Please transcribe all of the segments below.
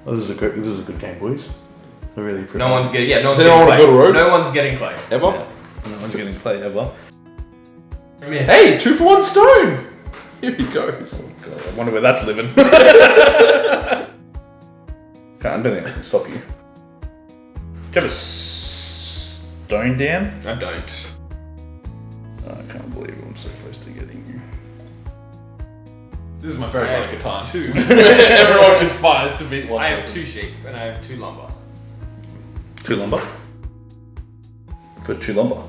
Oh, this is a good game, boys. I really appreciate No one's getting. Yeah, no one's Does getting anyone want to clay. go to road? No one's getting clay. Ever? No one's getting clay ever. Hey, 2 for 1 stone! Here he goes. Oh, God, I wonder where that's living. I don't think I can stop you. Do you have a stone, Dan? I don't. Oh, I can't believe I'm so close to getting you. This is my favourite part of Catan. 2. Everyone conspires to beat one I have person. 2 sheep and I have 2 lumber. 2 lumber? For 2 lumber.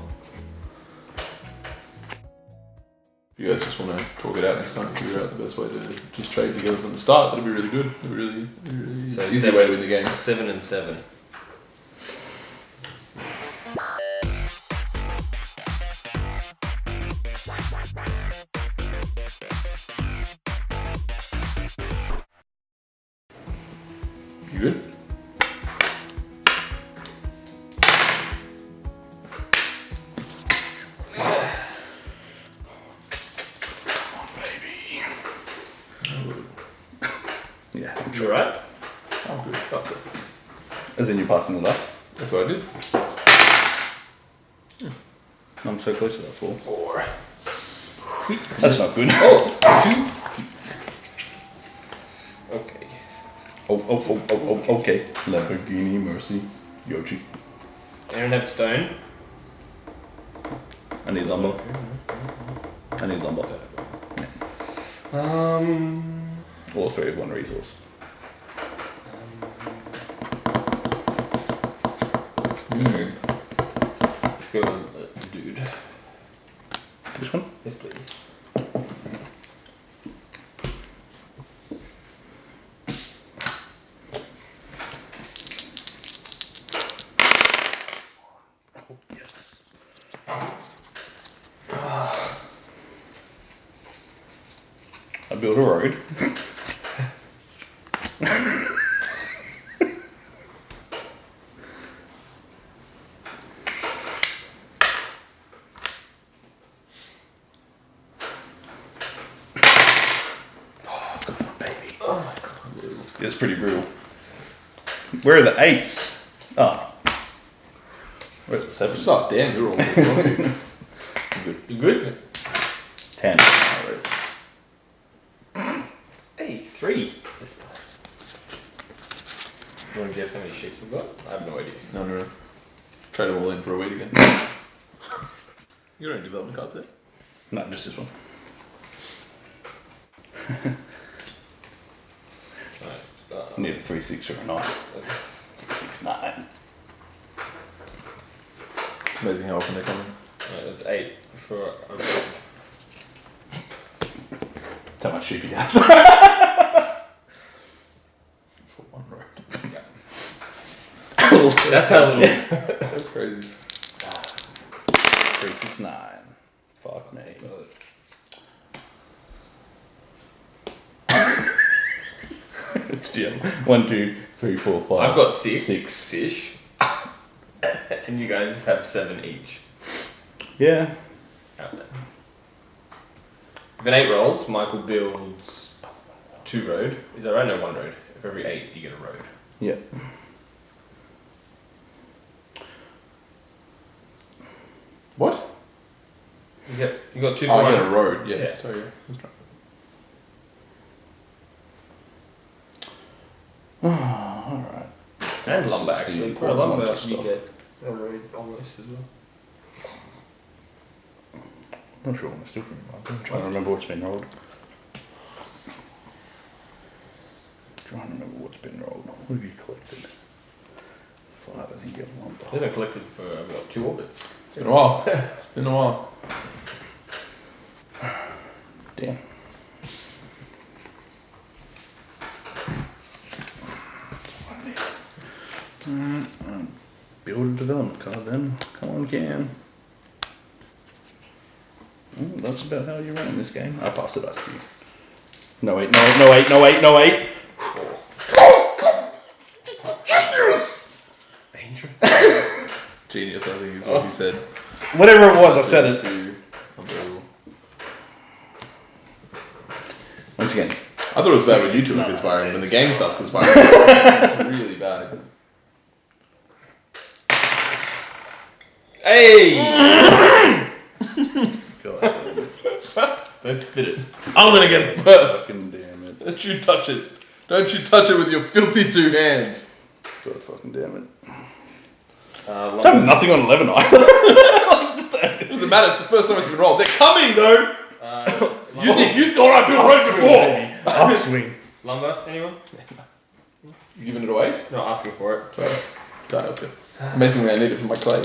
If you guys just want to talk it out next time, figure out the best way to just trade together from the start, that'd be really good. That'd be really So easy way to win the game. 7 and 7. You good? Yeah, I'm You sure. alright? I'm good. That's it. As in you passing it up? That's what I did. I'm so close to that 4. 4. That's not good. Oh, 2. Okay. Okay. Lamborghini Mercy. Yoshi. I don't have stone. I need lumber. All 3 of 1 resource. Let's go on dude. This one? Yes, please. I built a road. It's pretty brutal. Where are the 8s? Oh. Where are the 7s? Just ask Dan, you're all good. You good? 10. Hey, 3 this time. You want to guess how many sheep we've got? I have no idea. No. Trade them all in for a weed again. You got any development cards there? No, just this one. Alright, I need a 3-6 or a 9. that's 6-9. Amazing how often they come in. that's 8 for That's how much sheep he has. For one road. That's how little. That's crazy. 3-6-9. Fuck me. It's GM. 1, 2, 3, 4, 5. I've got 6 6. ish. And you guys have 7 each. Yeah. Out there. If an 8 rolls, Michael builds 2 road. Is that right? No, 1 road. If every 8 you get a road. Yeah. What? You got 2 for Oh, I 1. get a road. Yeah. Yeah. Sorry. That's right. Alright. And lumber This is the actually. For a important one lumber, to you stop. get a road almost as well. Not sure what I'm still from. I'm trying to remember what's been rolled. Trying to remember what's been rolled. What have you collected? 5, I think you have lumber. It hasn't collected for 2 orbits. It's been a while. It's been a while. Damn. Build a development card then. Come on, Cam. That's about how you run in this game. I pass it us to you. No wait. Genius, I think is what he said. Whatever it was, I said it. Unbelievable. Once again, I thought it was bad when you two were conspiring. When the game starts conspiring, it's really bad. Hey! God, Don't spit it. I'm gonna get it first. fucking damn it. Don't you touch it. Don't you touch it with your filthy 2 hands. God fucking damn it. Lumber. I have nothing on 11 either. It doesn't matter. It's the first time it's been rolled. They're coming though. You thought I'd been right before. Upswing. Lumber, anyone? You giving it away? No, asking for it. Sorry. Okay. Amazingly, I need it for my clay.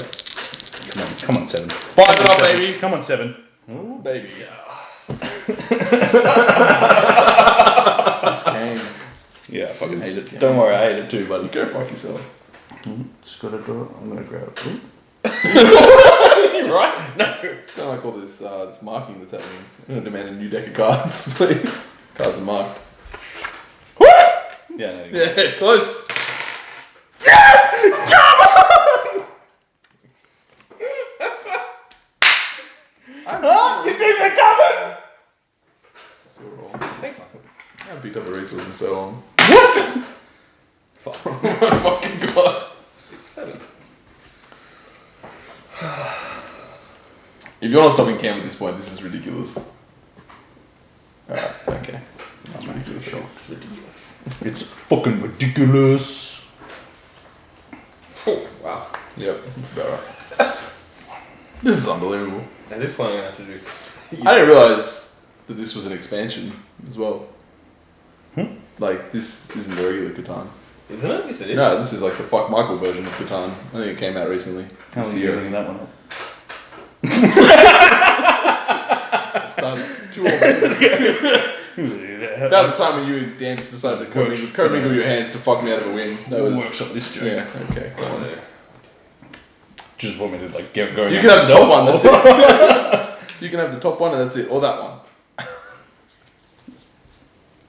Come on, 7. Five it up, baby. Come on, 7. Oh, baby. This game. Yeah, I fucking hate it. Don't worry, I hate it too, buddy. Go fuck yourself. Just gotta do it. I'm gonna grab it. Right? No. It's kind of like all this marking that's happening. I'm gonna demand a new deck of cards, please. Cards are marked. Yeah, no, Yeah, close. Yes! Come on! You think they're coming? Thanks, Michael. I haven't picked up a resource in so long. What? Fuck. Oh my fucking god. 6, 7. If you're not stopping Cam at this point, this is ridiculous. Alright, okay. I'm actually shocked. It's ridiculous. It's fucking ridiculous. Oh, wow. Yep, that's about right. This is unbelievable. At this point, I'm gonna have to do. I didn't realise that this was an expansion as well. Like, this isn't the regular Catan. Isn't it? Yes, it is. No, this is like the fuck Michael version of Catan. I think it came out recently. How This are you year. looking that one up? It started 2 or about the time when you and Dan just decided to co-mingle your hands to fuck me out of a win. That was workshop this joke. yeah. Okay. Go on. Just want me to like go. You can have the top one. That's it. You can have the top one and that's it, or that one.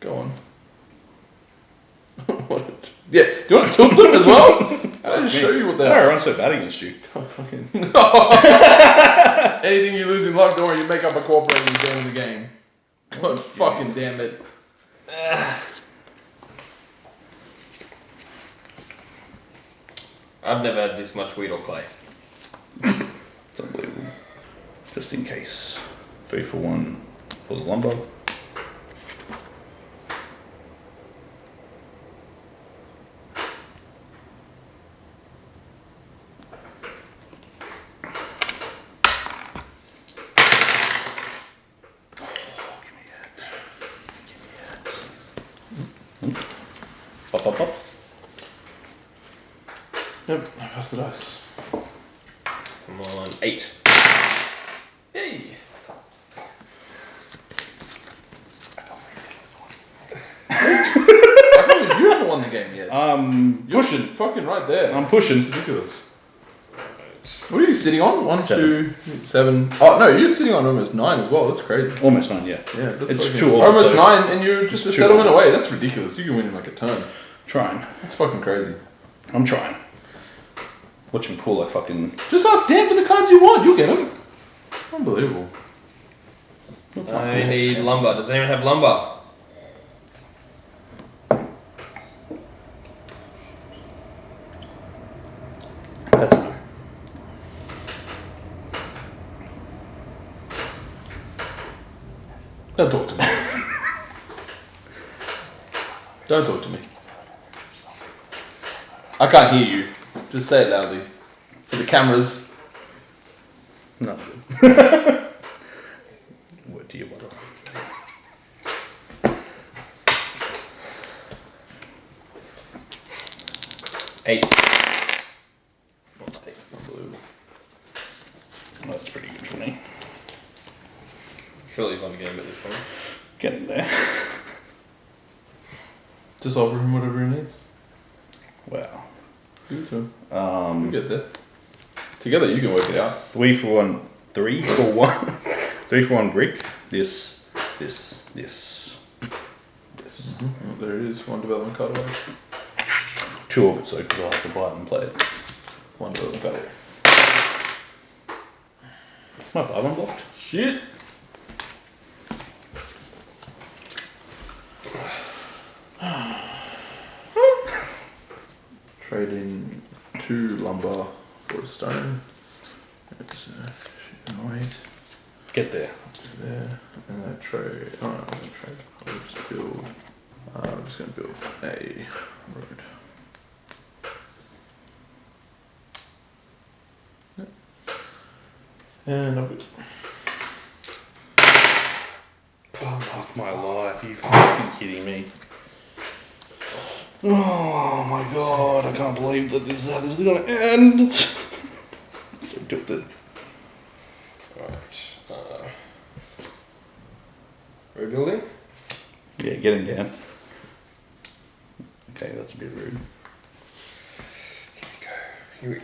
Go on. What? Yeah. Do you want to tilt them as well? I'll just show you what they I are. run so bad against you. Oh, fucking. Anything you lose in life, don't worry. You make up a cooperating and down in the game. God fucking damn it. I've never had this much weed or clay. It's unbelievable. Just in case. 3 for 1 for the lumber. Pop, pop, pop. Yep, I passed the dice. I'm on 8. Hey! I can't believe you haven't won the game yet. You're Pushing. fucking right there. I'm pushing. Ridiculous. What are you sitting on? 1, 7. 2, 7. Oh no, you're sitting on almost 9 as well. That's crazy. Almost 9, yeah. Yeah, that's It's fucking- 2 orbits, almost so 9, and you're just a it's 2 settlement orbits. away. That's ridiculous. You can win in like a turn. Trying. That's fucking crazy. I'm trying. Watch me pull like fucking. Just ask Dan for the cards you want. You'll get them. Unbelievable. I need lumber. Does anyone have lumber? That's a no. Don't talk to me. Don't talk to me. I can't hear you. Just say it loudly. For the cameras. Not good. Word to your mother. Eight. Unbelievable. Oh, that's pretty good for me. Surely you've won the game at this point. Getting there. Just offer him whatever he needs. Wow. Give it to him. You'll get there. Together you can work it out. 3 for 1. 3 for 1. 3 for 1 brick. This. Oh, there it is. 1 development card away. 2 orbits though, because I'll have to buy it and play it. 1 development card away. My 5 unblocked. Shit. trade in 2 lumber for a stone. It's wait. Get there. There. And then trade. Oh no, I'm gonna trade. I'll just build. I'm just gonna build a road. Yep. And I'll build. Oh, fuck my life. You fucking kidding me. Oh my god, I can't believe that this is how this is gonna end. So tilted. Alright. Rebuilding? Yeah, get him down. Okay, that's a bit rude. Here we go.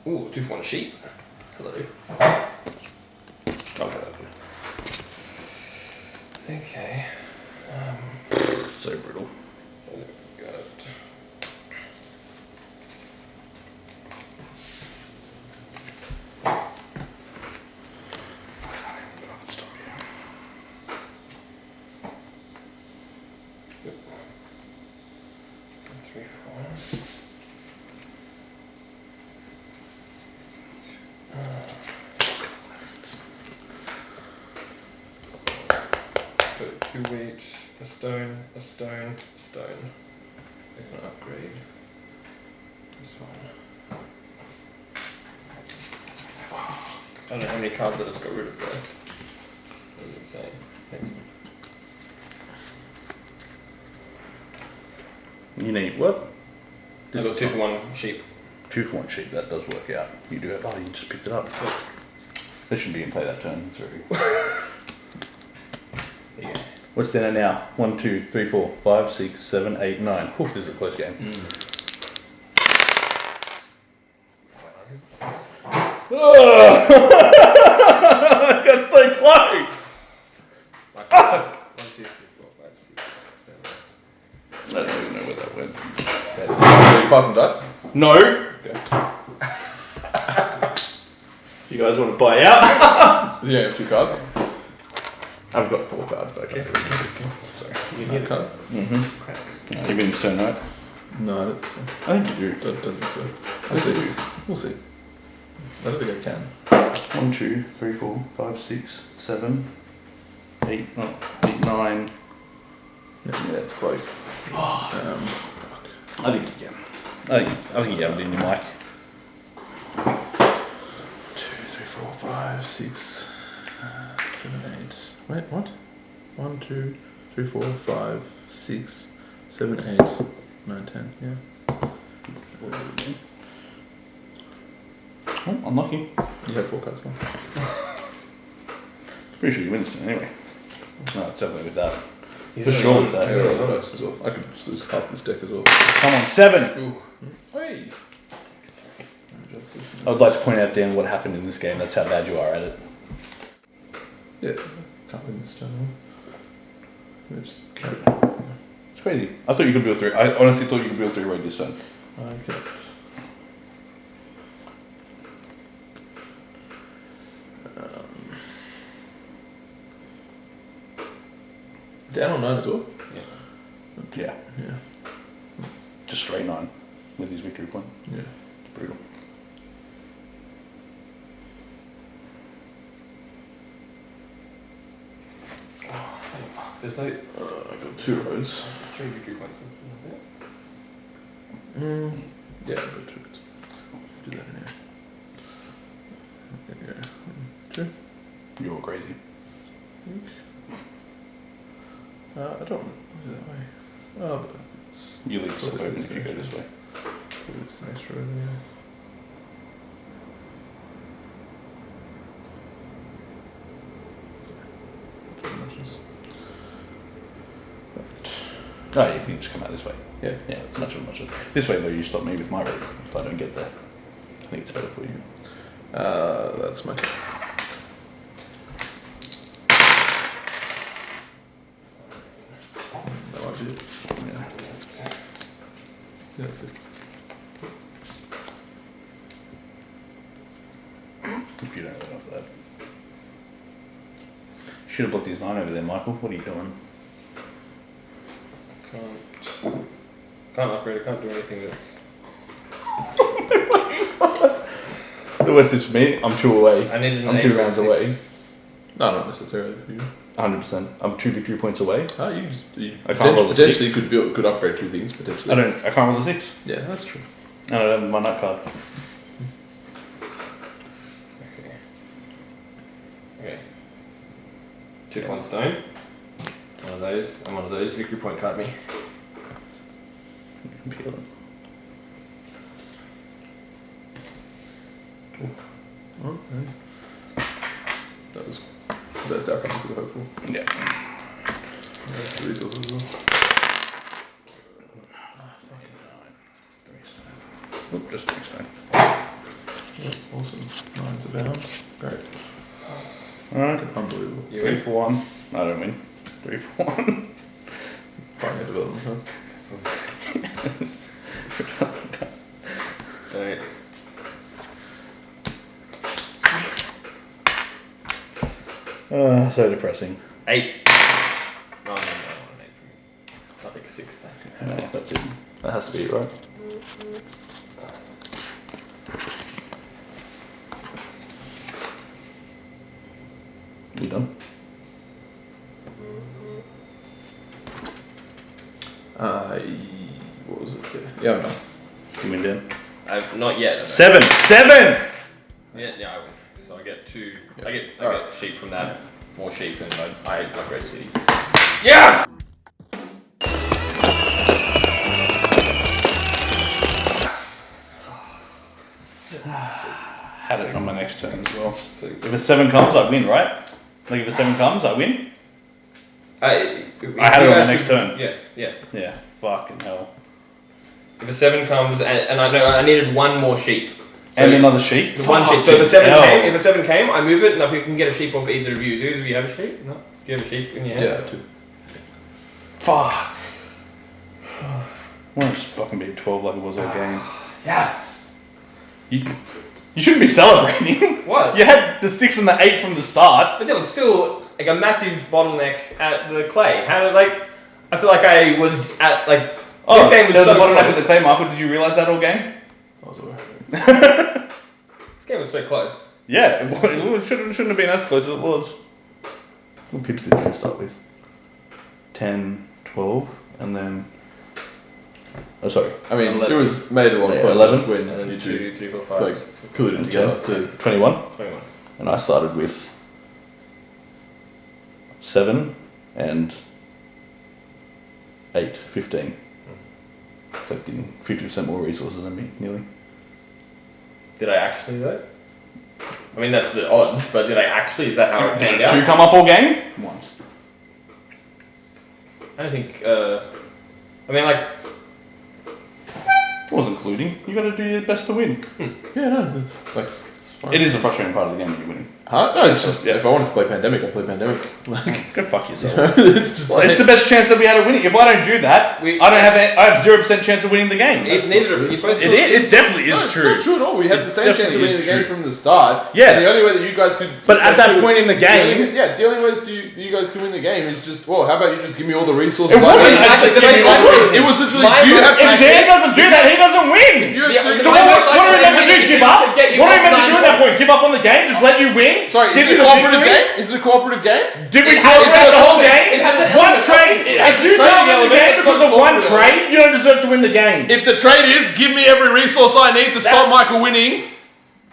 Ooh, 2 for 1 sheep. Hello. Okay. So brutal. We got. Yep. 3, 4. So 2 wheat, a stone, a stone, a stone. We're gonna upgrade this one. I don't know how many cards I just got rid of there. That was insane. Thanks. You need what? I got 2 for 1 sheep. 2 for 1 sheep, that does work out. You do it. Oh, you just picked it up. Yep. They shouldn't be in play that turn. Sorry. There you go. What's dinner now? 1, 2, 3, 4, 5, 6, 7, 8, 9. Whew, this is a close game. Oh! I got so close! Fuck! 1, 2, 3, 4, 5, 6, 7. I don't even know where that went. Are you passing dice? No! Okay. You guys want to buy out? You have 2 cards. I've got 4 cards, but I can't. Sorry. You No hit it. card. Cracks. No, you've been this turn, right? No, I don't think so. I think you do. Don't think so. I think you do. We'll see. I don't think I can. 1, 2, 3, 4, 5, 6, 7, 8, 9. Yeah, it's close. I think you can. I think you have it in your mic. 2, 3, 4, 5, 6, 7, 8. Wait, what? 1, 2, 3, 4, 5, 6, 7, 8, 9, 10. Yeah. Oh, unlucky. You have 4 cards now. Pretty sure you win this turn anyway. No, it's definitely with that. He's For only sure one- with that. I got other dice as well. I could just lose half this deck as well. Come on, 7! Ooh. Hey. I would like to point out, Dan, what happened in this game. That's how bad you are at it. Yeah. Can't win this turn. Just carry. It's crazy. I thought you could build 3. I honestly thought you could build 3 road this turn. Okay. Down on 9 as well? Yeah. Yeah. Just straight 9 with his victory point. Yeah. It's brutal. There's no I got 2 roads. 3 victory points. Yeah, I got 2 roads. Do that in here. There you go. 2. You're crazy. I don't want to do that way. Oh, but it's You leave yourself open if you go this way. it's an extra road there. Oh, you can just come out this way. Yeah. Yeah, much of. This way though, you stop me with my road if I don't get there. I think it's better for you. That's my turn. That might be it. Yeah. Yeah, that's it. If for that. Should have booked his mine over there, Michael. What are you doing? Can't upgrade. I can't do anything that's. The worst is for me. I'm 2 away. I need an I'm 2 rounds 8 or away. 6. No, not necessarily for you. 100%. I'm 2 victory points away. Oh, you I can't roll the potentially 6. could upgrade 2 things potentially. I can't roll the 6. Yeah, that's true. I don't have my nut card. Okay. 2 1 stone. One of those. And one of those. Victory point card me. You can peel it. Okay. That was the best outcome for the hopeful. Yeah. The resources as well. Oop, just 3 stone. Yeah, awesome. 9's abound. Great. Alright. Unbelievable. You 3 win. for 1. I don't win. 3 for 1. Pioneer development, huh? Alright. So depressing. 8. No, I want an 8 from you. I'll take a 6 then. No, that's it. That has to be it, right? You done? What was it? Yeah, I'm done. You win down. Not yet. 7! 7! Yeah, I win. So I get 2. Yeah. I get sheep from that. 4 sheep, and I upgrade city. Yes! Had it on my next turn as well. So If a 7 comes, I win, right? Like if a 7 comes, I win? I had it on my next turn. Yeah. Yeah. Fucking hell. If a 7 comes, and I know I needed 1 more sheep. So And another sheep? the 1 sheep. So if a 7 hell. came, I move it, and I can get a sheep off either of you. Do either of you have a sheep? No. Do you have a sheep in your hand? Yeah, 2. Fuck. Why not just fucking be 12 like it was all game? Yes. You shouldn't be celebrating. What? You had the 6 and the 8 from the start. But there was still like a massive bottleneck at the clay. How did I feel like I was at like this game was there was so a bottleneck at close. the same Michael. Did you realise that all game? I was aware. This game was so close. Yeah, it shouldn't have been as close as it was. What pips did you start with? 10, 12, and then... Oh, sorry. I mean, 11. it was made a lot Yeah, closer 11. when And then you 2, 3, 4, 5, like glued it And together 10. to 21. 21. And I started with 7 and 8, 15. Collecting 50% more resources than me, nearly. Did I actually though? I mean that's the odds, but did I actually? Is that how it panned Did out? 2 come up all game? Once. I don't think. I mean like. Wasn't including. You got to do your best to win. yeah, no, it's like it's fine. It is the frustrating part of the game when you're winning. Huh? No, it's just Yeah. if I wanted to play Pandemic, I'd play Pandemic. Like, Go fuck yourself. it's just like It's the best chance that we had of winning. If I don't do that, I have 0% chance of winning the game. It's neither of you both. It definitely No, is it's true. not true at all. We had the same chance of Definitely winning is the game true. from the start. Yeah. And the only way that you guys could. But at that point in the game, the only ways you guys can win the game is just well, how about you just give me all the resources? It wasn't I just need? give me all the resources. It was literally My you have if Dan doesn't do that, he doesn't win. So what are we meant to do? Give up? What are we meant to do at that point? Give up on the game? Just let you win? Sorry, Give is you it a the cooperative victory? game? Is it a cooperative game? Did we It has cooperate an the whole element. game? It has an One element. trade. It has If a you trading don't win the element game because of one because trade, you don't deserve to win the game. If the trade is give me every resource I need to stop Michael winning,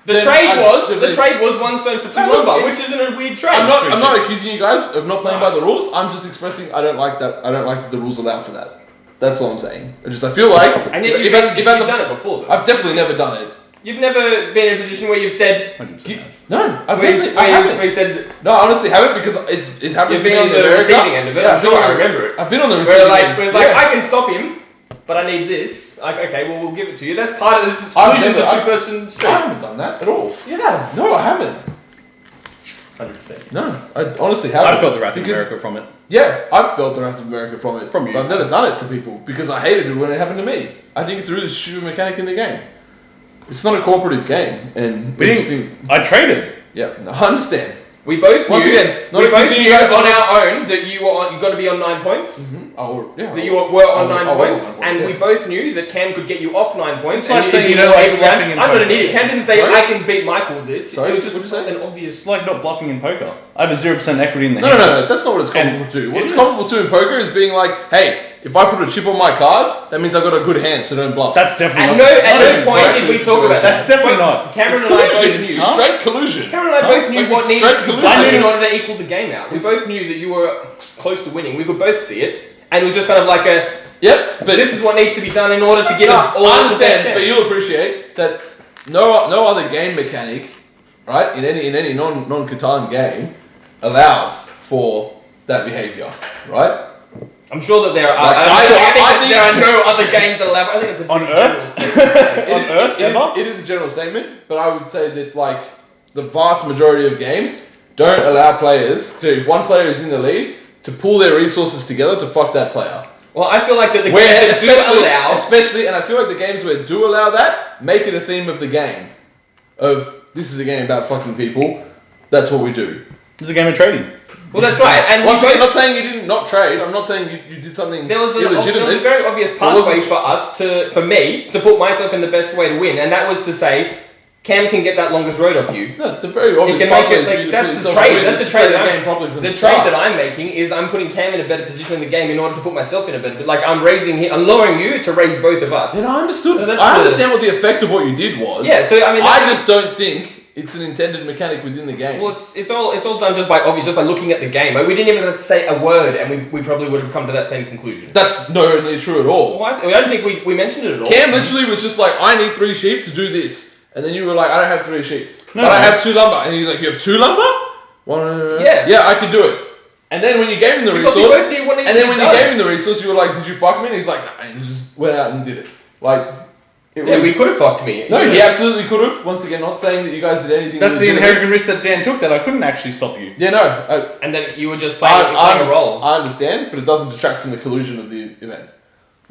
The then trade I- was 1 stone for 2 No, look, lumber, it- which isn't a weird trade. I'm not accusing you guys of not playing by the rules. I'm just expressing I don't like that. I don't like that the rules allow for that. That's all I'm saying. I feel like And yet you've done it before though. I've definitely never done it. You've never been in a position where you've said, 100% has. No, I've where definitely I haven't. you've said, No, I honestly haven't because it's happened you've to been me on in the America. receiving end of it. Yeah, I'm sure I remember it. I've been on the Where receiving like, end. where it's like, Yeah. I can stop him, but I need this. Like, okay, well, we'll give it to you. That's part of this I've collision never- of I've- 2-person street. I haven't done that at all. You have. No, I haven't. 100%. No, I honestly haven't. I felt the wrath of Because- America from it. Yeah, I've felt the wrath of America from it. From you. But I've never done it to people because I hated it when it happened to me. I think it's a really stupid mechanic in the game. It's not a cooperative game, and We didn't. I traded. Yeah, no, I understand. We both Once knew, again, not we a both thing knew you guys on are- our own that you got to be on 9 points. Oh, yeah. That you were on 9 I was on points, 9 points, and yeah. we both knew that Cam could get you off 9 points. It's like and saying if you don't were like able to- bluffing in I'm not an poker. idiot. Cam didn't say Sorry? I can beat Michael with this. Sorry, It was just what'd you say? an obvious. It's like not bluffing in poker. I have a 0% equity in the No, hand. no, that's not what it's comparable to. What it it's is. comparable to in poker is being like, hey, if I put a chip on my cards, that means I've got a good hand, so don't bluff. That's definitely At not. no point did we talk about That's that. definitely not. Cameron It's and I collusion. both knew. It's straight collusion. Cameron and I both knew Like, what it's needed straight to be collusion. done in order to equal the game out. We both knew that you were close to winning. We could both see it, and it was just kind of like a. Yep, but This is what needs to be done in order to get us all I the best understand, hand. but you'll appreciate that no other game mechanic, right, in any non-Catan game, allows for that behaviour, right? I'm sure that there are. Like, I'm I sure think there are no other games that allow. I think it's a On big Earth? general statement. On Earth, ever? It is a general statement, but I would say that like the vast majority of games don't allow players to, if one player is in the lead, to pull their resources together to fuck that player. Well, I feel like that the Where games that do allow. especially, and I feel like the games where do allow that make it a theme of the game. Of this is a game about fucking people. That's what we do. It's a game of trading. Well, that's right. And Once we again, both- not saying you didn't not trade. I'm not saying you did something there was a illegitimate. very obvious There wasn't- pathway for us for me to put myself in the best way to win, and that was to say, Cam can get that longest road off you. No, the very obvious It can make pathway it for you like to that's put the yourself trade. in That's is the to play trade. the game properly from The the trade start. that I'm making is I'm putting Cam in a better position in the game in order to put myself in a better. Like I'm lowering you to raise both of us. And I understood. So that's I the- understand what the effect of what you did was. Yeah. So I mean, I just don't think it's an intended mechanic within the game. well, it's all done just by obvious, just by looking at the game. Like, we didn't even have to say a word, and we probably would have come to that same conclusion. That's nowhere near true at all. Well, I don't think we mentioned it at all. Cam literally was just like, I need 3 sheep to do this. And then you were like, I don't have 3 sheep. No, but I no. have 2 lumber. And he's like, you have 2 lumber? Yeah. Yeah, I can do it. And then when you gave him the Because we resource, both knew what needed and then to when be you done. gave him the resource, you were like, did you fuck me? And he's like, nah, and he just went out and did it. Like, it Yeah, was... we could have fucked me. No, he absolutely could have. Once again, not saying that you guys did anything. That's the legitimate. inherent risk that Dan took that I couldn't actually stop you. Yeah, no. And then you were just playing a role. I understand, but it doesn't detract from the collusion of the event.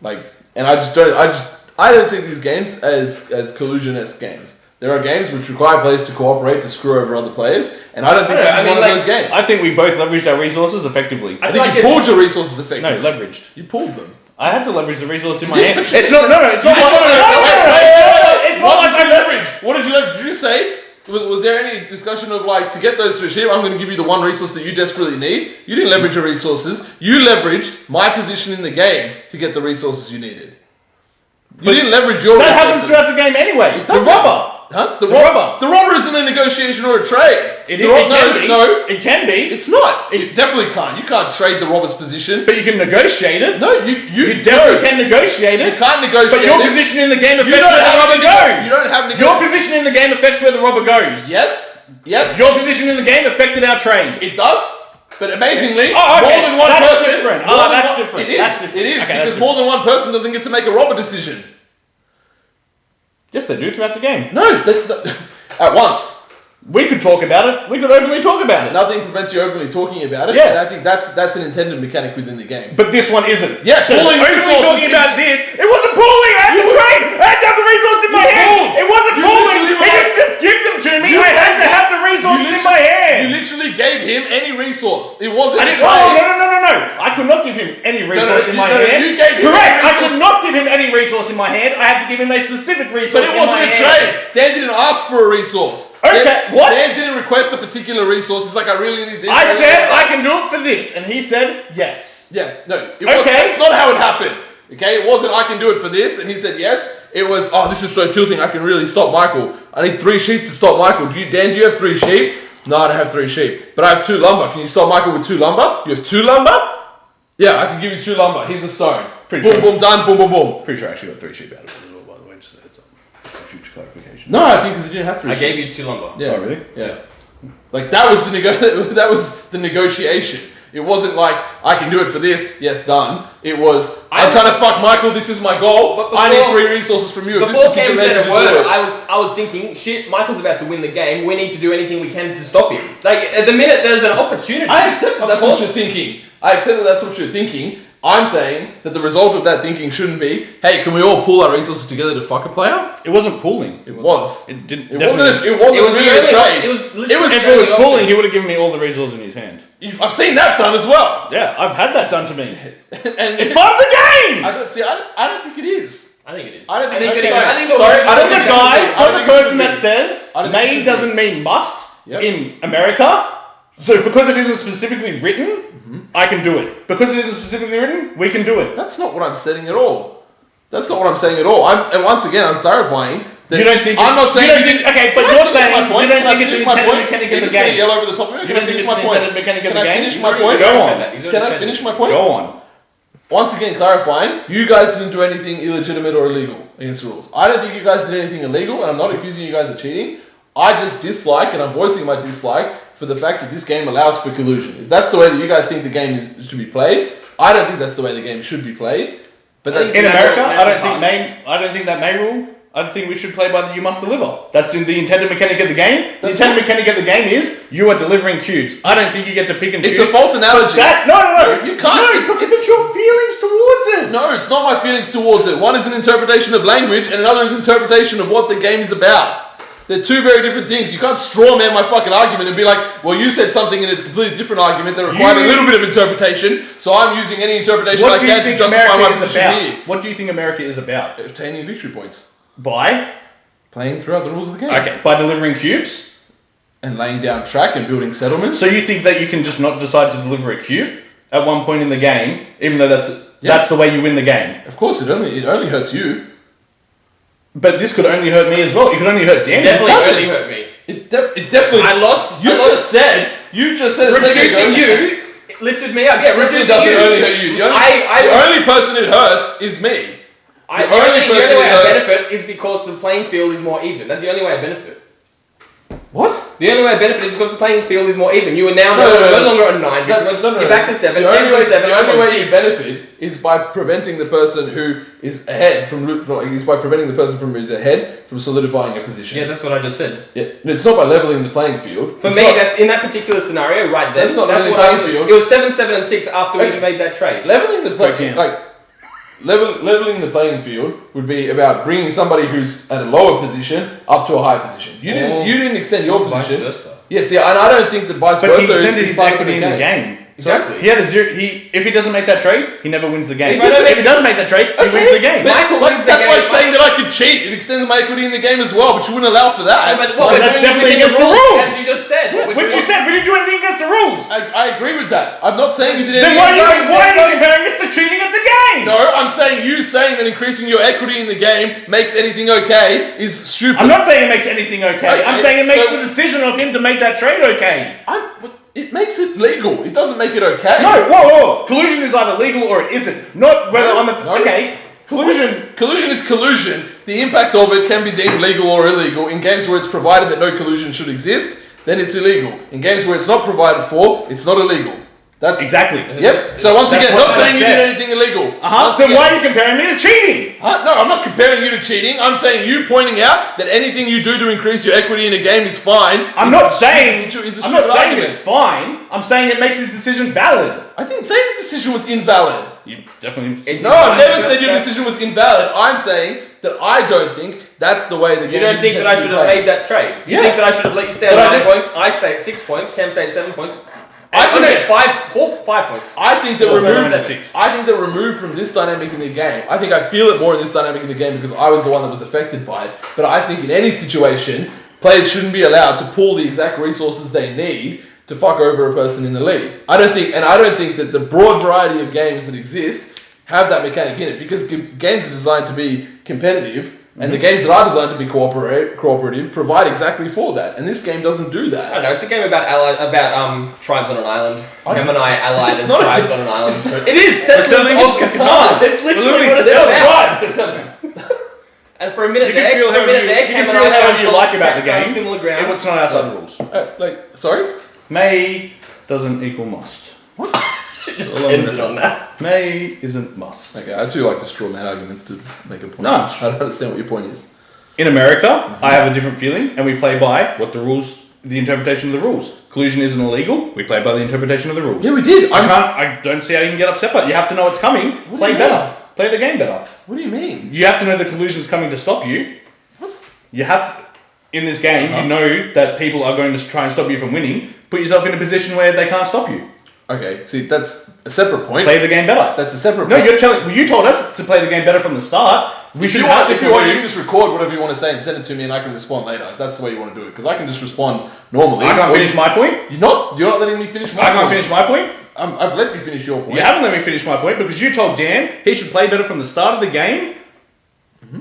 Like, and I don't see these games as collusion-esque games. There are games which require players to cooperate to screw over other players, and I don't think this is one of those games. I think we both leveraged our resources effectively. I feel think like you pulled your resources effectively. No, leveraged. You pulled them. I had to leverage the resource in my Yeah, hand. but you- It's not. No, no. It's not like. It's not What like did you I leverage? What did you leverage? Did you say? Was there any discussion of like, to get those 2 sheep, I'm going to give you the one resource that you desperately need? You didn't leverage your resources. You leveraged my position in the game to get the resources you needed. You didn't leverage your That resources. happens throughout the game anyway. It The doesn't. robber. Huh? The robber. The robber isn't a negotiation or a trade. It The is. ro- It can no, be. no, It can be. it's not. It definitely can't. You can't trade the robber's position. But you can negotiate it. No, you definitely can negotiate You it. can't negotiate But your it. position in the game You affects don't where the have robber goes. You don't have Your position in the game affects where the robber goes. Yes. Yes. Your position in the game affected our trade. It does. But amazingly, Oh, okay. more than one That's person. different. more Oh, than that's one- different. It is. That's different. It is Okay, that's because more than one person doesn't get to make a robber decision. Yes, they do throughout the game. No, at once. We could talk about it. We could openly talk about it. Nothing prevents you openly talking about it. Yeah. And I think that's an intended mechanic within the game. But this one isn't. Yes, So pooling openly resources talking is- about this. It wasn't pooling. I had to trade. I had to have the resource in my You hand. pulled. It wasn't You pooling. literally He didn't just give them to me. You I had to pulled. have the resources in my You hand. literally gave him any resource. It wasn't I a didn't. trade. Oh, no. I could not give him any resource in my hand. you gave him Correct. any I could resource. not give him any resource in my hand. I had to give him a specific resource But it in wasn't my a hand. trade. Dan didn't ask for a resource. Okay, Dan, what? Dan didn't request a particular resource. It's like, I really need this. I said I can do it for this, and he said yes. Yeah, no. It wasn't, Okay. That's not how it happened. Okay, it wasn't I can do it for this, and he said yes. It was, oh, this is so tilting, I can really stop Michael. I need 3 sheep to stop Michael. Dan, do you have 3 sheep? No, I don't have 3 sheep. But I have 2 lumber. Can you stop Michael with 2 lumber? You have 2 lumber? Yeah, I can give you 2 lumber. Here's a stone. Pretty boom, sure. boom, done, boom, boom, boom. Pretty sure I actually got 3 sheep out of it as well, by the way, just a heads up. For future clarification. No, I think because you didn't have 3 I sheep. gave you 2 lumber. Yeah. Oh, really? Yeah. Like that was the negotiation. It wasn't like I can do it for this. Yes, done. It was I'm trying to fuck Michael. This is my goal. But I need 3 resources from you. If Before this Cam particular said a legend word, is good. I was thinking, shit, Michael's about to win the game. We need to do anything we can to stop him. Like at the minute, there's an opportunity. I accept that Of that's what course. you're thinking. I accept that that's what you're thinking. I'm saying that the result of that thinking shouldn't be, hey, can we all pool our resources together to fuck a player? It wasn't pooling. It was. It didn't. It wasn't really a trade. If it was pooling, he would have given me all the resources in his hand. I've seen that done as well. Yeah, I've had that done to me. And it's part of the game! I don't think it is. I think it is. I don't think the the person that says may doesn't mean must in America. So because it isn't specifically written, I can do it. Because it isn't specifically written, we can do it. That's not what I'm saying at all. That's not what I'm saying at all. And once again, I'm clarifying. You don't think? I'm not saying. Okay, but you're saying you don't think it's an intended mechanic of the game. Yell over the top of me. You don't think it's an intended mechanic of the game? Finish my point? Go on. Can I finish my point? Go on. Once again, clarifying, you guys didn't do anything illegitimate or illegal against the rules. I don't think you guys did anything illegal, and I'm not accusing you guys of cheating. I just dislike, and I'm voicing my dislike for the fact that this game allows for collusion. If that's the way that you guys think the game is to be played, I don't think that's the way the game should be played. But that's in America, I don't think that may rule. I think we should play by the you must deliver. That's in the intended mechanic of the game. The intended mechanic of the game is you are delivering cubes. I don't think you get to pick and choose. It's a false analogy. No. You can't. No, because it's your feelings towards it. No, it's not my feelings towards it. One is an interpretation of language and another is interpretation of what the game is about. They're two very different things. You can't straw man my fucking argument and be like, well, you said something in a completely different argument that required a little bit of interpretation, so I'm using any interpretation I can to justify my position here. What do you think America is about? Obtaining victory points. By? Playing throughout the rules of the game. Okay, by delivering cubes? And laying down track and building settlements. So you think that you can just not decide to deliver a cube at one point in the game, even though that's the way you win the game? Of course, it only hurts you. But this could only hurt me as well. It could only hurt Dan. Definitely only hurt me. It definitely. I lost. You just said a second ago. Reducing you lifted me up. Yeah, reducing doesn't you. only hurt you. The only person it hurts is me. The only way I benefit is because the playing field is more even. That's the only way I benefit. What? The only way I benefit is because the playing field is more even. You are now no longer on 9 because you're back to 7. The only way you benefit is by preventing the person who is ahead from who's ahead from solidifying a position. Yeah, that's what I just said. Yeah, it's not by leveling the playing field. For me, that's in that particular scenario right there. That's not leveling the playing field. It was 7, 7, and 6 after we made that trade. Leveling the leveling the playing field would be about bringing somebody who's at a lower position up to a higher position. You didn't extend your position. Vice versa. Yeah, see, and I don't think that vice versa he extended is his part of equity in the game. Exactly. He had a 0. If he doesn't make that trade, he never wins the game. If he does make that trade, he wins the game. Michael wins the game. That's like saying that I could cheat. It extends my equity in the game as well, but you wouldn't allow for that. That's definitely against the rules. As you just said. Which you said, we didn't do anything against the rules. I agree with that. I'm not saying you did anything. Then why are you comparing this to cheating at the game? No, I'm saying you saying that increasing your equity in the game makes anything okay is stupid. I'm not saying it makes anything okay. I'm saying it makes the decision of him to make that trade okay. It makes it legal. It doesn't make it okay. No, whoa. Collusion is either legal or it isn't. Not whether okay. Collusion is collusion. The impact of it can be deemed legal or illegal. In games where it's provided that no collusion should exist, then it's illegal. In games where it's not provided for, it's not illegal. That's exactly. Yep. So once again, not saying you did anything illegal. So why are you comparing me to cheating? No, I'm not comparing you to cheating. I'm saying you pointing out that anything you do to increase your equity in a game is fine. I'm not saying it's fine. I'm saying it makes his decision valid. I didn't say his decision was invalid. You definitely. No, I never said your decision was invalid. I'm saying that I don't think that's the way the game. You don't think that I should have made that trade? You think that I should have let you stay at 9 points? I stay at 6 points. Cam stay at 7 points. I get 5 points. I think that removed from this dynamic in the game. I think I feel it more in this dynamic in the game because I was the one that was affected by it. But I think in any situation, players shouldn't be allowed to pool the exact resources they need to fuck over a person in the league. I don't think that the broad variety of games that exist have that mechanic in it because games are designed to be competitive. And the games that are designed to be cooperative provide exactly for that. And this game doesn't do that. I don't know, it's a game about tribes on an island. Cam and I allied as tribes on an island. It is Settlers of Catan. It's literally what it's about. And for a minute there, Cam and I found you like about the game. Similar ground. It's not outside the rules. Sorry? May doesn't equal must. What? Just ended on that. May isn't must. Okay, I do like to straw man arguments to make a point. No. I don't understand what your point is. In America, I have a different feeling, and we play by what the rules the interpretation of the rules. Collusion isn't illegal. We played by the interpretation of the rules. Yeah, we did. I don't see how you can get upset, but you have to know what's coming. Play better. Play the game better. What do you mean? You have to know the collusion's coming to stop you. What? You have to, in this game, you know that people are going to try and stop you from winning. Put yourself in a position where they can't stop you. Okay, see, that's a separate point. Play the game better. That's a separate No, point. you told us to play the game better from the start. If you want, you can just record whatever you want to say and send it to me, and I can respond later. If that's the way you want to do it, because I can just respond normally. I can't finish my point. You're not letting me finish my point. I can't finish my point. I've let you finish your point. You haven't let me finish my point because you told Dan he should play better from the start of the game,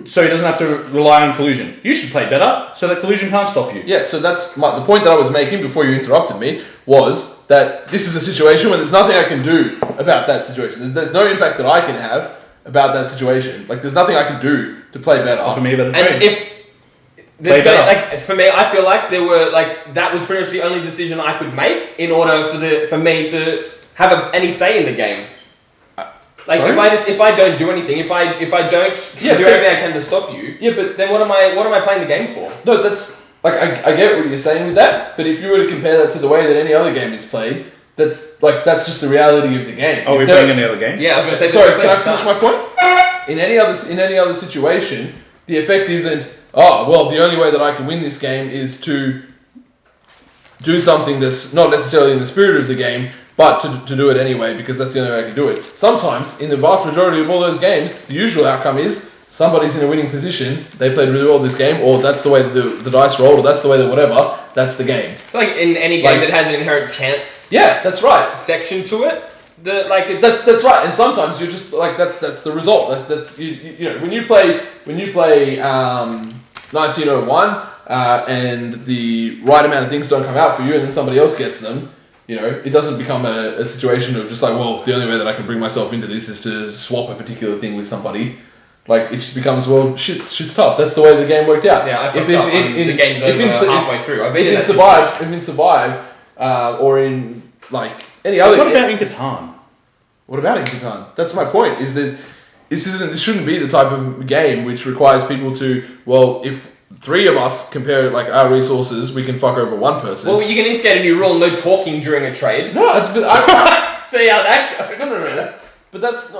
so he doesn't have to rely on collusion. You should play better so that collusion can't stop you. Yeah, so that's the point that I was making before you interrupted me was that this is a situation where there's nothing I can do about that situation. There's no impact that I can have about that situation. Like, there's nothing I can do to play better. For me, better. And if there's like, for me, I feel like there were like that was pretty much the only decision I could make in order for me to have any say in the game. Like, if I don't do anything, if I don't do everything I can to stop you, but then what am I playing the game for? No, that's like I get what you're saying with that, but if you were to compare that to the way that any other game is played, that's just the reality of the game. Oh, we're playing any other game? Yeah, I was going to say. Sorry, can I finish my point? In any other situation, the effect isn't, oh well, the only way that I can win this game is to do something that's not necessarily in the spirit of the game, but to do it anyway, because that's the only way I can do it. Sometimes, in the vast majority of all those games, the usual outcome is somebody's in a winning position, they played really well this game, or that's the way the dice rolled, or that's the way that whatever, that's the game. Like in any game that has an inherent chance. Yeah, that's right. Section to it. That's right, and sometimes you're just like that's the result. That's you know when you play 1901 and the right amount of things don't come out for you, and then somebody else gets them. You know, it doesn't become a situation of just like, well, the only way that I can bring myself into this is to swap a particular thing with somebody. Like, it just becomes, well, shit's tough. That's the way the game worked out. Yeah, I fucked up. The game's over halfway through. I've been in Survive, or in like any other. What about in Catan? What about in Catan? That's my point. This shouldn't be the type of game which requires people to, well, if three of us compare like our resources, we can fuck over one person. Well, you can instigate a new rule: no talking during a trade. No, see how that goes. No. But that's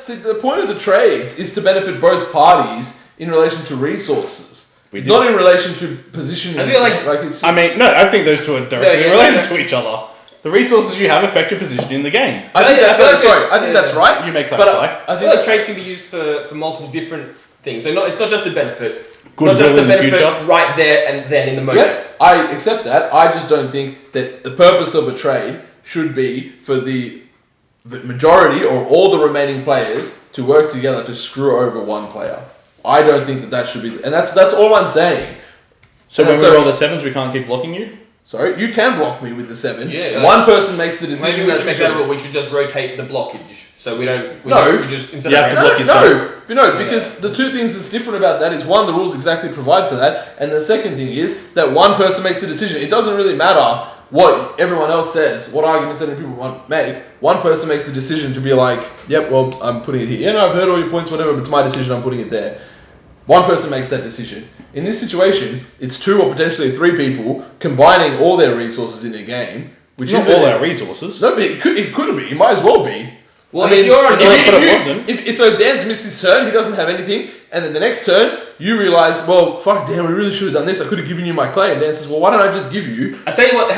the point of the trades is to benefit both parties in relation to resources, not in relation to positioning. I feel I think those two are directly related to each other. The resources you have affect your position in the game. I think that's right. You may clarify. I think trades can be used for multiple different things. So it's not just a benefit. Good not just a in the benefit future. right there and then in the moment. Yeah, I accept that. I just don't think that the purpose of a trade should be for the majority or all the remaining players to work together to screw over one player. I don't think that should be, and that's all I'm saying. So when we roll the sevens, we can't keep blocking you? Sorry, you can block me with the 7. Yeah, one person makes the decision. Maybe we should make that rule. We should just rotate the blockage, so we don't. You have to block yourself. No, because the two things that's different about that is one, the rules exactly provide for that, and the second thing is that one person makes the decision. It doesn't really matter what everyone else says, what arguments any people want to make. One person makes the decision to be like, yep, well, I'm putting it here. Yeah, no, I've heard all your points, whatever, but it's my decision, I'm putting it there. One person makes that decision. In this situation, it's 2 or potentially 3 people combining all their resources in a game, which is all our resources. No, but it could be. It might as well be. Well, if you're on so Dan's missed his turn, he doesn't have anything, and then the next turn, you realise, well, fuck, Dan, we really should have done this. I could have given you my clay. And Dan says, well, why don't I just give you I tell you what,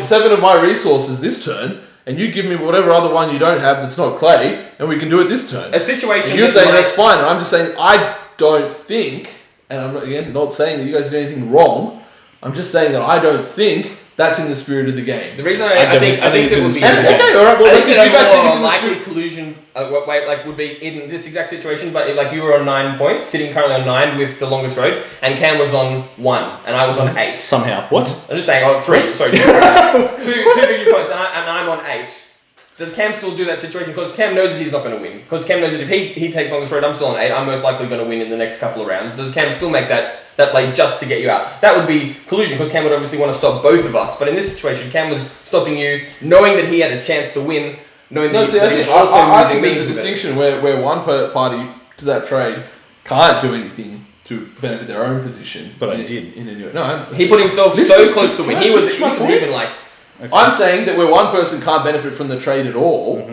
7 of my resources this turn, and you give me whatever other one you don't have that's not clay, and we can do it this turn. A situation. And you're saying that's fine, and I'm just saying I don't think, and I'm not saying that you guys did anything wrong. I'm just saying that I don't think that's in the spirit of the game. The reason I think it would be more likely collusion would be in this exact situation, but like you were on 9 points, sitting currently on 9 with the longest road, and Cam was on 1, and I was on 8. Somehow. What? I'm just saying, 3. Sorry, 2 victory points, and I'm on 8. Does Cam still do that situation? Because Cam knows that he's not going to win. Because Cam knows that if he takes longest road, I'm still on 8. I'm most likely going to win in the next couple of rounds. Does Cam still make that play just to get you out? That would be collusion, because Cam would obviously want to stop both of us. But in this situation, Cam was stopping you, knowing that he had a chance to win, knowing that I think there's a distinction where one party to that trade can't do anything to benefit their own position. But I did. He put himself so close to win. He was even like. Okay. I'm saying that where one person can't benefit from the trade at all,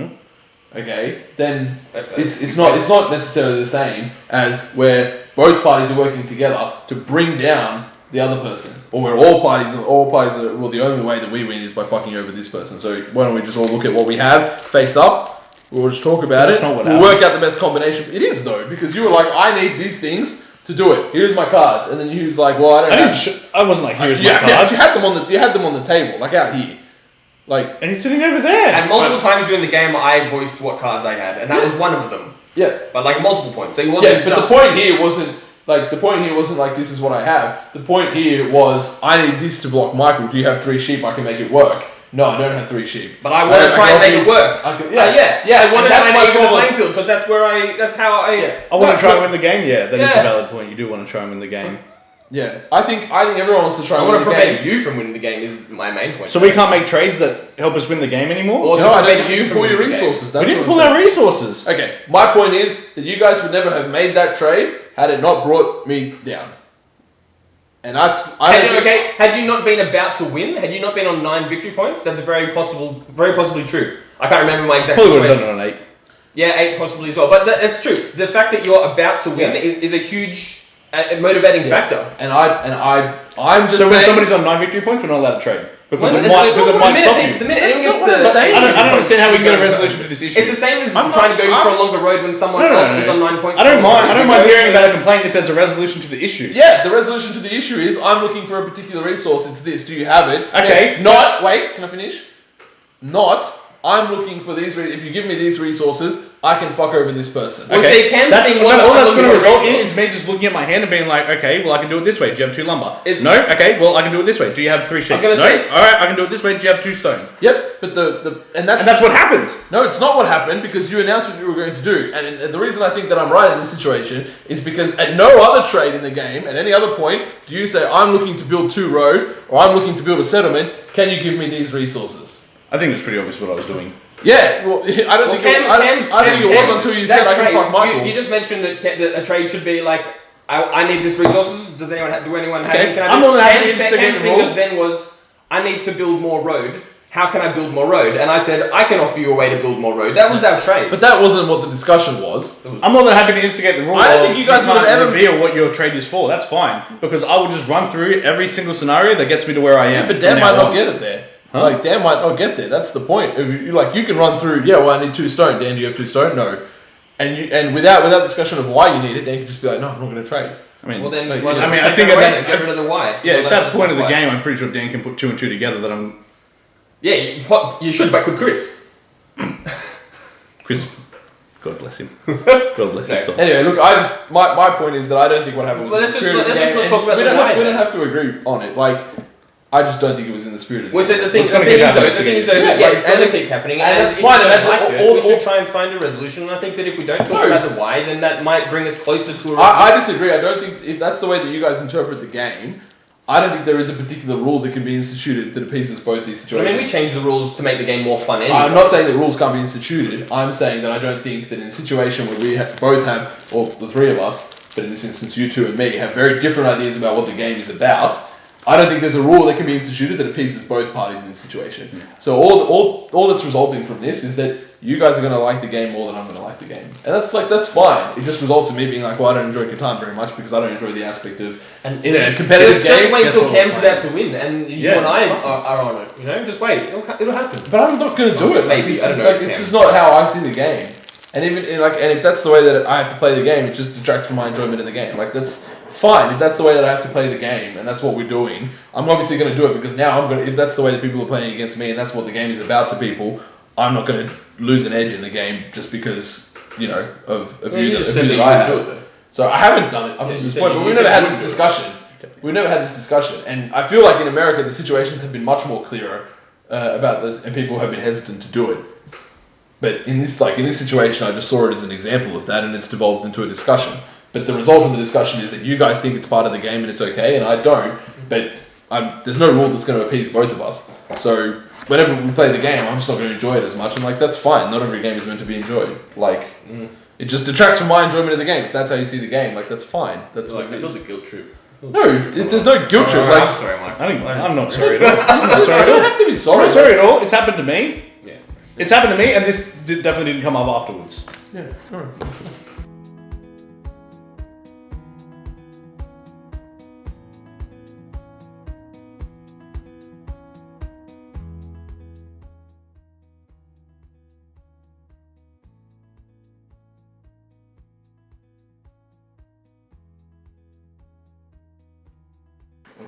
okay, then it's not necessarily the same as where both parties are working together to bring down the other person, or where all parties are. Well, the only way that we win is by fucking over this person. So why don't we just all look at what we have face up? We'll just talk about it. We'll work out the best combination. It is though, because you were like, I need these things to do it. Here's my cards, and then he was like, well, I wasn't like, here's my cards. You had them on the table, like out here. Like, and he's sitting over there. And multiple times during the game, I voiced what cards I had, and that was one of them. Yeah. But like multiple points. So he wasn't. Yeah, but the point here wasn't like this is what I have. The point here was I need this to block Michael. Do you have 3 sheep? I can make it work. No, I don't have 3 sheep. But I want to try and make it work. I want to try and make it the playing field because that's how I. I want to try and win the game. Yeah, that is a valid point. You do want to try and win the game. Yeah, I think everyone wants to try. I want to prevent you from winning the game. Is my main point. So we can't make trades that help us win the game anymore. Or no, I don't. You pull your resources. We didn't pull our resources. Okay, my point is that you guys would never have made that trade had it not brought me down. And that's had you not been about to win, had you not been on 9 victory points, that's very possibly true. I can't remember my exact. Probably would have done it on 8. Yeah, 8 possibly as well. But that's true. The fact that you're about to win is a huge. A motivating factor. And I'm just so saying, when somebody's on 9 victory points, we're not allowed to trade because it might stop you. The minute anyone gets I don't understand how we can get a resolution to this issue. It's the same as trying to go for a longer road when someone else is on 9 points. I don't mind hearing about a complaint if there's a resolution to the issue. Yeah, the resolution to the issue is I'm looking for a particular resource. It's this. Do you have it? Okay. Wait. Can I finish? I'm looking for these. If you give me these resources, I can fuck over this person. Well, see, Cam's thing was all that's going to result in is me just looking at my hand and being like, okay, well, I can do it this way. Do you have 2 lumber? No? Okay, well, I can do it this way. Do you have 3 sheep? No? Alright, I can do it this way. Do you have 2 stone? Yep, but and that's what happened. No, it's not what happened because you announced what you were going to do. And the reason I think that I'm right in this situation is because at no other trade in the game, at any other point, do you say, I'm looking to build 2 road or I'm looking to build a settlement. Can you give me these resources? I think it's pretty obvious what I was doing. Yeah, well, I don't think it was until you said I can fuck Michael. You just mentioned that a trade should be like, I need these resources. Does anyone have? Do anyone have? Okay. I'm more than happy to Cam's thing then was, I need to build more road. How can I build more road? And I said, I can offer you a way to build more road. That was our trade. But that wasn't what the discussion was. I'm more than happy to instigate the rule. I don't think you guys would have ever reveal what your trade is for. That's fine because I will just run through every single scenario that gets me to where I am. Yeah, but Dan might not get it there. Huh? Like, Dan might not get there. That's the point. If you can run through, I need 2 stone. Dan, do you have 2 stone? No. And without discussion of why you need it, Dan can just be like, no, I'm not going to trade. I mean, I think get rid of the why. Yeah, at that point of the game, I'm pretty sure Dan can put 2 and 2 together. That I'm. Yeah, you should, but could Chris? Chris, God bless him. God bless his soul. Anyway, look, my point is that I don't think what happened was. Let's just not talk about we don't have to agree on it. Like, I just don't think it was in the spirit of the game. The thing is, it's going to keep happening, and that's fine. We should try and find a resolution. And I think that if we don't talk about the why, then that might bring us closer to a resolution. I disagree. I don't think if that's the way that you guys interpret the game. I don't think there is a particular rule that can be instituted that appeases both these situations. I mean, we changed the rules to make the game more fun anyway. I'm not saying that rules can't be instituted. I'm saying that I don't think that in a situation where we both have, or the 3 of us, but in this instance you 2 and me, have very different ideas about what the game is about, I don't think there's a rule that can be instituted that appeases both parties in this situation. So all that's resulting from this is that you guys are going to like the game more than I'm going to like the game. And that's fine. It just results in me being like, well, I don't enjoy Catan very much because I don't enjoy the aspect of in a competitive game. Just wait until Cam's about to win and you and I are on it. Just wait. It'll happen. But I'm not going to do it. Maybe. I don't know. It's just not how I see the game. And even and if that's the way that I have to play the game, it just detracts from my enjoyment of the game. Like, that's fine. If that's the way that I have to play the game and that's what we're doing, I'm obviously going to do it because now if that's the way that people are playing against me and that's what the game is about to people, I'm not going to lose an edge in the game just because, of you that I have. So I haven't done it up to this point, but we've never had this discussion. We've never had this discussion. And I feel like in America, the situations have been much more clearer about this and people have been hesitant to do it. But in this situation, I just saw it as an example of that and it's devolved into a discussion. But the result of the discussion is that you guys think it's part of the game and it's okay, and I don't. But there's no rule that's going to appease both of us. So whenever we play the game, I'm just not going to enjoy it as much. And that's fine. Not every game is meant to be enjoyed. It just detracts from my enjoyment of the game. If that's how you see the game, like that's fine. That's Like, what it it was is. a guilt trip. No, there's no guilt trip. Alright, I'm Like sorry, Mike. I'm not sorry at all. I'm not sorry you at don't all. have to be I'm sorry. not sorry at all. It's happened to me. Yeah. It's happened to me, and this definitely didn't come up afterwards. Yeah. Alright.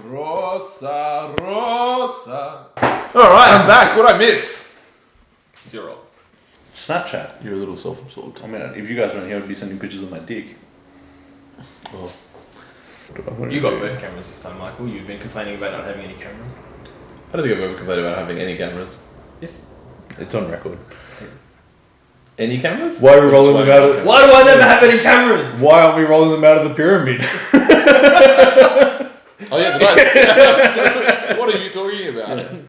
Rosa, Rosa. Alright, I'm back. What'd I miss? 0. Snapchat. You're a little self-absorbed. I mean, if you guys weren't here, I'd be sending pictures of my dick. Oh. You got both cameras this time, Michael. You've been complaining about not having any cameras. I don't think I've ever complained about having any cameras. Yes. It's on record. Any cameras? Why are we rolling them out of? Why do I never have any cameras? Why aren't we rolling them out of the pyramid? Oh yeah, the dice. What are you talking about?